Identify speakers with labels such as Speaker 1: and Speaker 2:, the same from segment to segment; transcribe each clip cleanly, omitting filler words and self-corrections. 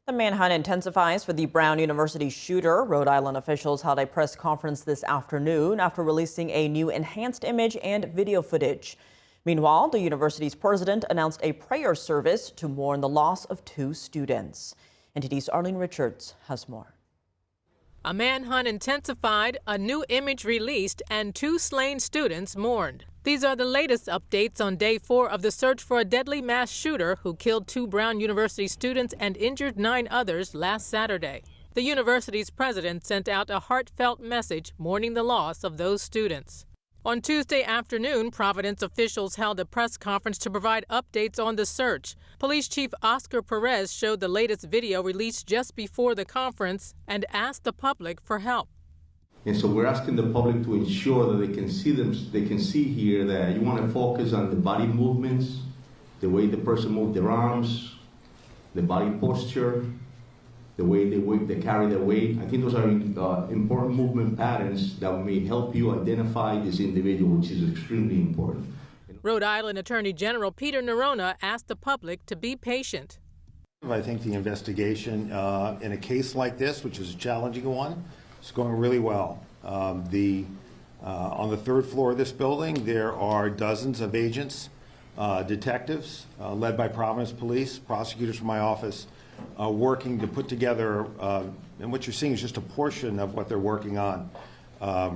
Speaker 1: The manhunt intensifies for the Brown University shooter. Rhode Island officials held a press conference this afternoon after releasing a new enhanced image and video footage. Meanwhile, the university's president announced a prayer service to mourn the loss of 2 students. NTD's Arlene Richards has more.
Speaker 2: A manhunt intensified, a new image released, and 2 slain students mourned. These are the latest updates on day 4 of the search for a deadly mass shooter who killed 2 Brown University students and injured 9 others last Saturday. The university's president sent out a heartfelt message mourning the loss of those students. On Tuesday afternoon, Providence officials held a press conference to provide updates on the search. Police Chief Oscar Perez showed the latest video released just before the conference and asked the public for help.
Speaker 3: And so we're asking the public to ensure that they can see here that you want to focus on the body movements, the way the person moved their arms, the body posture, the way they carry their weight. I think those are important movement patterns that may help you identify this individual, which is extremely important.
Speaker 2: Rhode Island Attorney General Peter Nerona asked the public to be patient.
Speaker 4: I think the investigation in a case like this, which is a challenging one, is going really well. On the 3rd floor of this building, there are dozens of agents, detectives, led by Providence Police, prosecutors from my office, working to put together, and what you're seeing is just a portion of what they're working on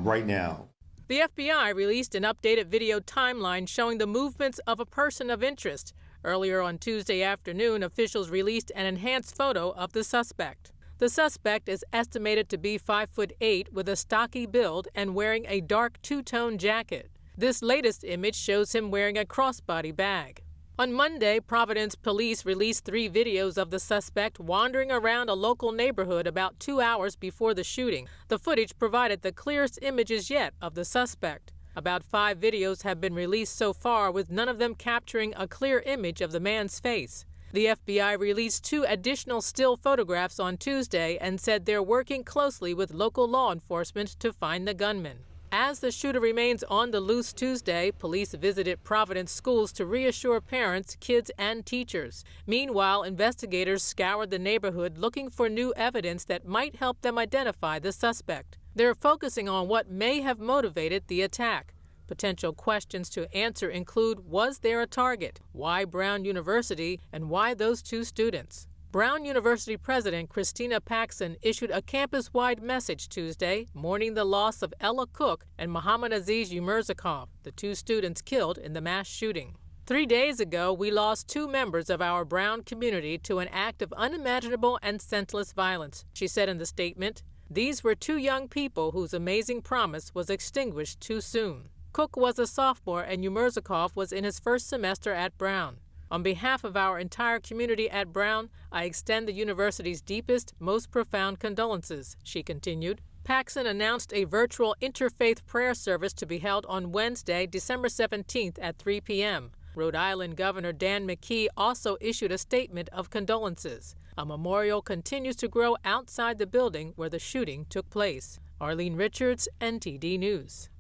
Speaker 4: right now.
Speaker 2: The FBI released an updated video timeline showing the movements of a person of interest. Earlier on Tuesday afternoon, officials released an enhanced photo of the suspect. The suspect is estimated to be 5'8" with a stocky build and wearing a dark 2-tone jacket. This latest image shows him wearing a crossbody bag. On Monday, Providence police released 3 videos of the suspect wandering around a local neighborhood about 2 hours before the shooting. The footage provided the clearest images yet of the suspect. About 5 videos have been released so far, with none of them capturing a clear image of the man's face. The FBI released 2 additional still photographs on Tuesday and said they're working closely with local law enforcement to find the gunman. As the shooter remains on the loose Tuesday, police visited Providence schools to reassure parents, kids, and teachers. Meanwhile, investigators scoured the neighborhood looking for new evidence that might help them identify the suspect. They're focusing on what may have motivated the attack. Potential questions to answer include: was there a target? Why Brown University? And why those 2 students? Brown University President Christina Paxson issued a campus-wide message Tuesday mourning the loss of Ella Cook and Muhammad Aziz Umerzakov, the 2 students killed in the mass shooting. 3 days ago, we lost 2 members of our Brown community to an act of unimaginable and senseless violence, she said in the statement. These were 2 young people whose amazing promise was extinguished too soon. Cook was a sophomore and Umerzakov was in his first semester at Brown. On behalf of our entire community at Brown, I extend the university's deepest, most profound condolences, she continued. Paxson announced a virtual interfaith prayer service to be held on Wednesday, December 17th at 3 p.m. Rhode Island Governor Dan McKee also issued a statement of condolences. A memorial continues to grow outside the building where the shooting took place. Arlene Richards, NTD News.